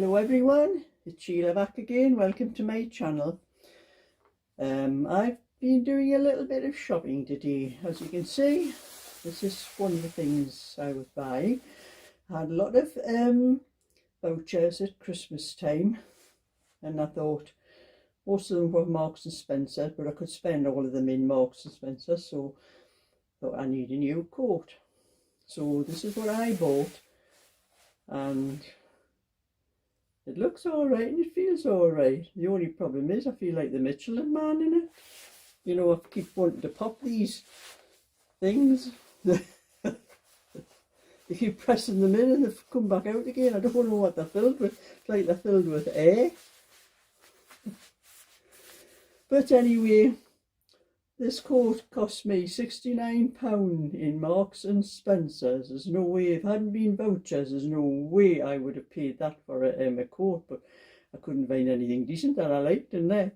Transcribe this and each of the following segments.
Hello everyone, it's Sheila back again. Welcome to my channel. I've been doing a little bit of shopping today. As you can see, this is one of the things I was buying. I had a lot of vouchers at Christmas time, and I thought most of them were Marks and Spencer, but I could spend all of them in Marks and Spencer, so I thought I need a new coat. So this is what I bought, and it looks alright and it feels alright. The only problem is I feel like the Michelin Man in it. You know, I keep wanting to pop these things. They keep pressing them in and they've come back out again. I don't know what they're filled with. It's like they're filled with air. But anyway, this coat cost me £69 in Marks and Spencer's. There's no way, if it hadn't been vouchers, there's no way I would have paid that for a coat, but I couldn't find anything decent that I liked in there.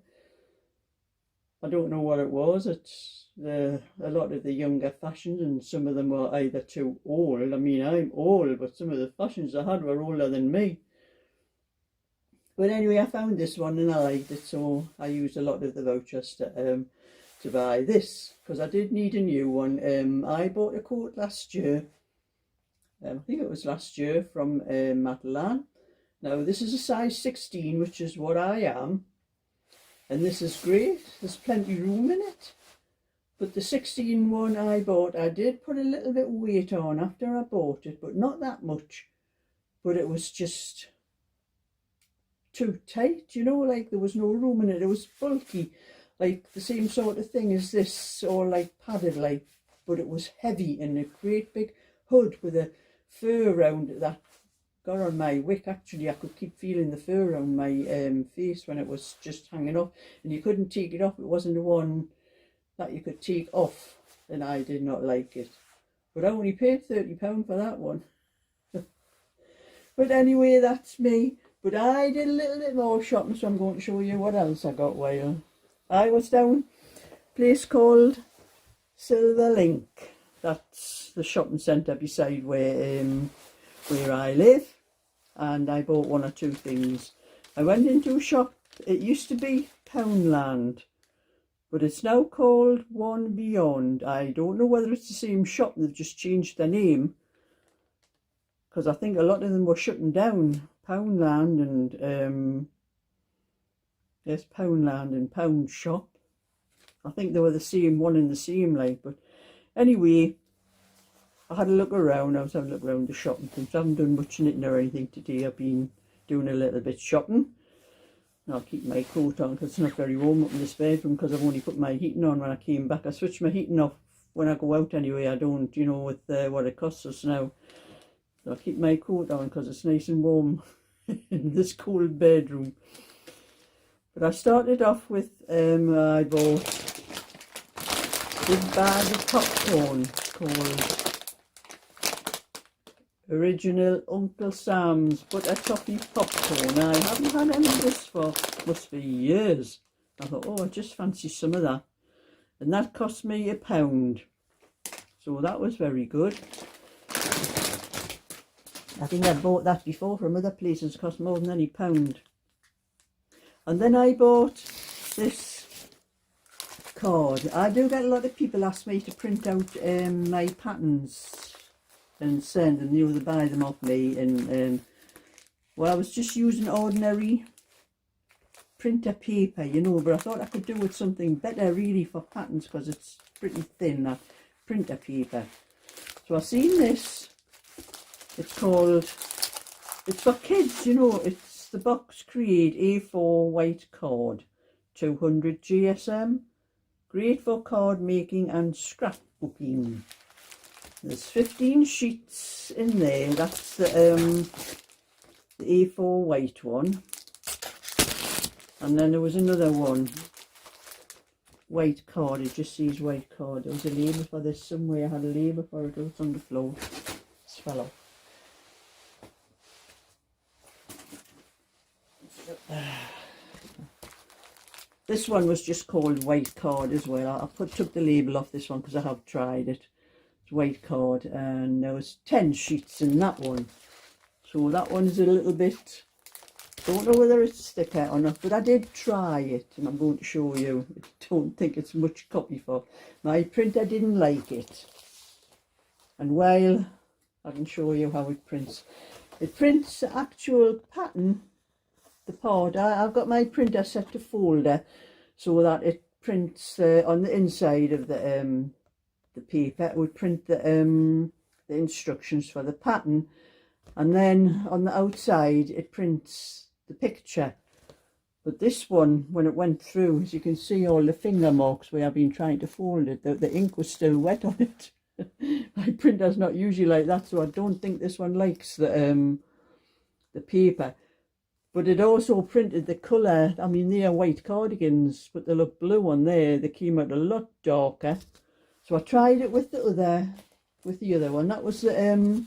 I don't know what it was. It's a lot of the younger fashions, and some of them were either too old. I mean, I'm old, but some of the fashions I had were older than me. But anyway, I found this one and I liked it, so I used a lot of the vouchers to buy this, because I did need a new one. I bought a coat last year, I think it was last year, from Matalan. Now this is a size 16, which is what I am, and this is great. There's plenty of room in it. But the 16 one I bought, I did put a little bit of weight on after I bought it, but not that much. But it was just too tight, you know, like there was no room in it. It was bulky, like the same sort of thing as this, or like padded like, but it was heavy and a great big hood with a fur around it that got on my wick. Actually, I could keep feeling the fur around my face when it was just hanging off, and you couldn't take it off. It wasn't the one that you could take off, and I did not like it. But I only paid £30 for that one. But anyway, that's me. But I did a little bit more shopping, so I'm going to show you what else I got while I was down a place called Silver Link. That's the shopping centre beside where I live, and I bought one or two things. I went into a shop. It used to be Poundland, but it's now called One Beyond. I don't know whether it's the same shop. They've just changed their name, because I think a lot of them were shutting down. Poundland and yes, Poundland and Pound Shop. I think they were the same, one and the same, like. But anyway, I had a look around. I was having a look around the shop and things. I haven't done much knitting or anything today. I've been doing a little bit shopping. And I'll keep my coat on because it's not very warm up in this bedroom, because I've only put my heating on when I came back. I switched my heating off when I go out anyway. I don't, you know, with what it costs us now. So I'll keep my coat on because it's nice and warm in this cold bedroom. But I started off with, I bought a big bag of popcorn called Original Uncle Sam's Butter Toffee Popcorn. I haven't had any of this for, must be years. I thought, oh, I just fancy some of that. And that cost me £1. So that was very good. I think I'd bought that before from other places. It cost more than any £1. And then I bought this card. I do get a lot of people ask me to print out my patterns and send them, you know, they buy them off me. And well, I was just using ordinary printer paper, you know, but I thought I could do with something better really for patterns, because it's pretty thin, that printer paper. So I seen this. It's called, it's for kids, you know, it's the Box Create A4 white card, 200 GSM, great for card making and scrapbooking. There's 15 sheets in there. That's the A4 white one, and then there was another one, white card. It just says white card. There was a label for this somewhere. I had a label for it. It's on the floor. It's fell off. This one was just called white card as well. I took the label off this one because I have tried it. It's white card, and there was 10 sheets in that one. So that one is a little bit Don't know whether it's thicker or not, but I did try it and I'm going to show you. I don't think it's much copy for. My printer didn't like it. And while I can show you how it prints. It prints the actual pattern, the part. I've got my printer set to folder so that it prints on the inside of the paper. It would print the instructions for the pattern, and then on the outside it prints the picture. But this one, when it went through, as you can see all the finger marks where I've been trying to fold it, the ink was still wet on it. My printer's not usually like that, so I don't think this one likes the paper. But it also printed the colour. I mean, they are white cardigans, but they look blue on there. They came out a lot darker. So I tried it with the other one. That was the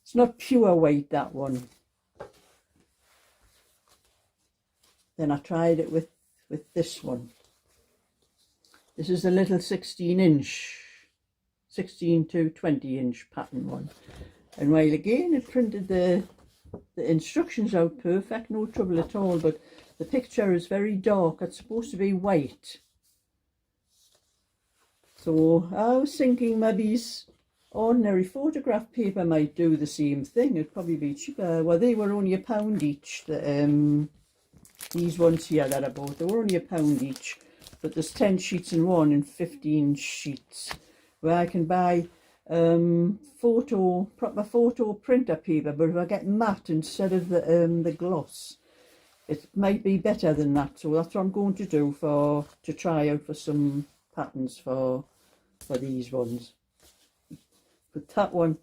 it's not pure white, that one. Then I tried it with this one. This is a little 16 to 20 inch pattern one. And while again it printed the instructions out perfect, no trouble at all, but the picture is very dark. It's supposed to be white. So I was thinking maybe ordinary photograph paper might do the same thing. It'd probably be cheaper. Well, they were only £1 each. These ones here that I bought, they were only £1 each. But there's 10 sheets in one and 15 sheets. Where I can buy proper photo printer paper, but if I get matte instead of the gloss, it might be better than that. So that's what I'm going to do to try out for some patterns for these ones. But that one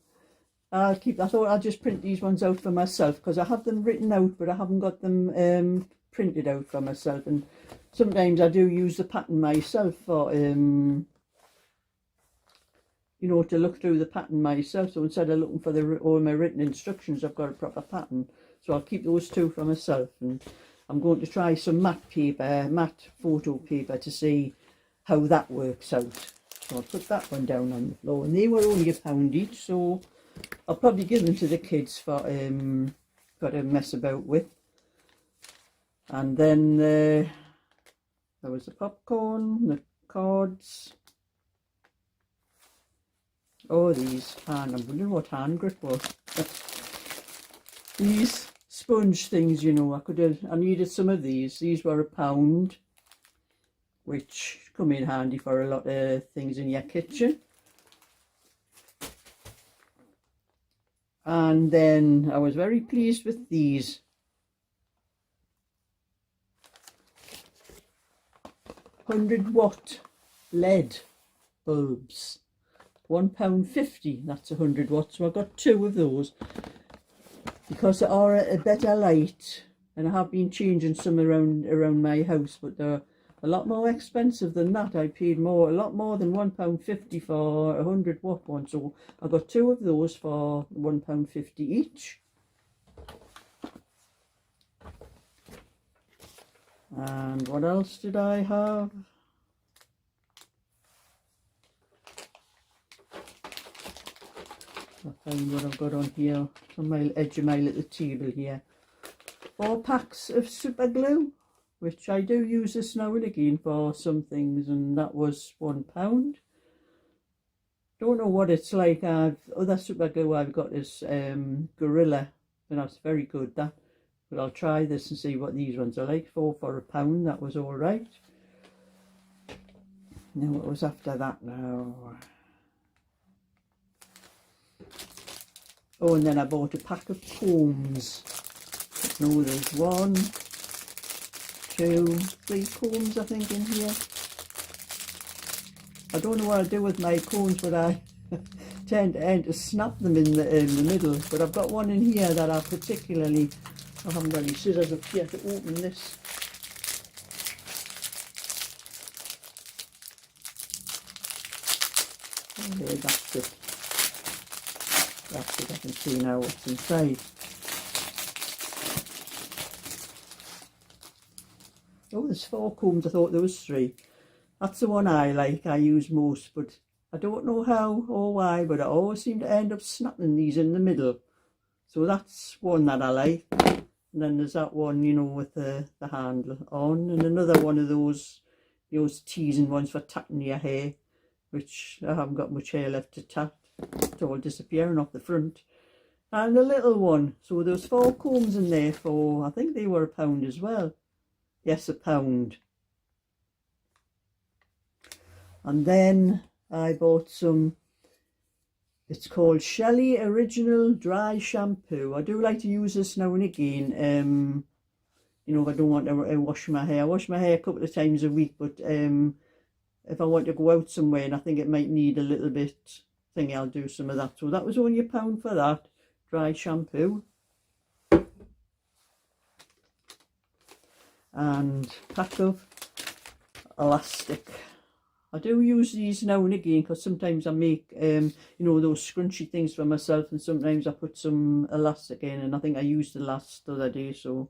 I thought I'll just print these ones out for myself, because I have them written out but I haven't got them printed out for myself, and sometimes I do use the pattern myself for you know, to look through the pattern myself. So instead of looking for all my written instructions, I've got a proper pattern. So I'll keep those two for myself. And I'm going to try some matte photo paper to see how that works out. So I'll put that one down on the floor. And they were only £1 each, so I'll probably give them to the kids for to mess about with. And then there was the popcorn, the cards. Oh, these I'm wondering what hand grip was. These sponge things, you know, I needed some of these. These were £1, which come in handy for a lot of things in your kitchen. And then I was very pleased with these. 100-watt LED bulbs. £1.50, that's 100 watts. So I got 2 of those because they are a better light, and I have been changing some around my house, but they're a lot more expensive than that. I paid a lot more than £1.50 for a 100-watt one, so I got 2 of those for £1.50 each. And what else did I have? I'll find what I've got on here, on my edge of my little table here. 4 packs of super glue, which I do use this now and again for some things, and that was £1. Don't know what it's like. Other super glue I've got is Gorilla, and that's very good, that. But I'll try this and see what these ones are like. 4 for £1, that was all right. Now what was after that now? Oh, and then I bought a pack of combs. No, there's 1, 2, 3 combs I think in here. I don't know what I do with my combs, but I tend to snap them in the middle. But I've got one in here that I particularly, I haven't got any scissors up here to open this. Oh, there, that's it. That's it, I can see now what's inside. Oh, there's 4 combs. I thought there was 3. That's the one I like, I use most, but I don't know how or why, but I always seem to end up snapping these in the middle. So that's one that I like. And then there's that one, you know, with the handle on, and another one of those teasing ones for tatting your hair, which I haven't got much hair left to tat. It's all disappearing off the front. And a little one. So there was 4 combs in there for, I think they were £1 as well. Yes, £1. And then I bought some, it's called Sheila Original Dry Shampoo. I do like to use this now and again. You know, if I don't want to wash my hair. I wash my hair a couple of times a week, but if I want to go out somewhere and I think it might need a little bit thingy, I'll do some of that. So that was only £1 for that dry shampoo. And pack of elastic. I do use these now and again because sometimes I make you know, those scrunchy things for myself, and sometimes I put some elastic in, and I think I used the last other day, so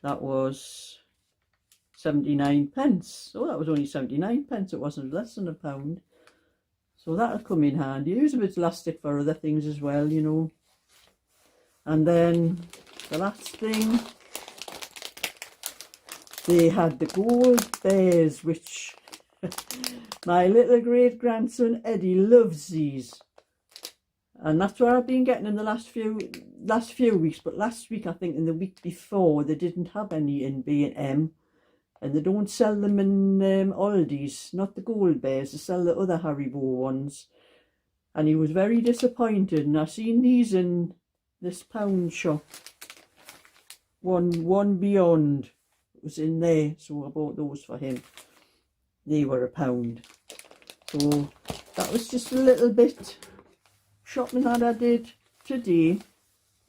that was 79p. Oh, that was only 79p. It wasn't less than £1. So that'll come in handy. Use a bit of elastic for other things as well, you know. And then the last thing, they had the gold bears, which my little great grandson Eddie loves these, and that's what I've been getting in the last few weeks. But last week, I think, and the week before, they didn't have any in B&M, and they don't sell them in Aldi's. Not the gold bears, they sell the other Haribo ones. And he was very disappointed. And I seen these in this pound shop. One Beyond was in there, so I bought those for him. They were £1. So that was just a little bit shopping that I did today.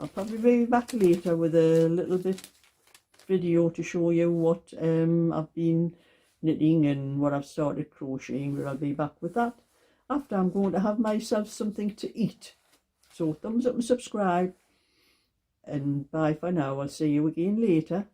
I'll probably be back later with a little bit video to show you what I've been knitting and what I've started crocheting, but I'll be back with that after I'm going to have myself something to eat. So thumbs up and subscribe, and bye for now. I'll see you again later.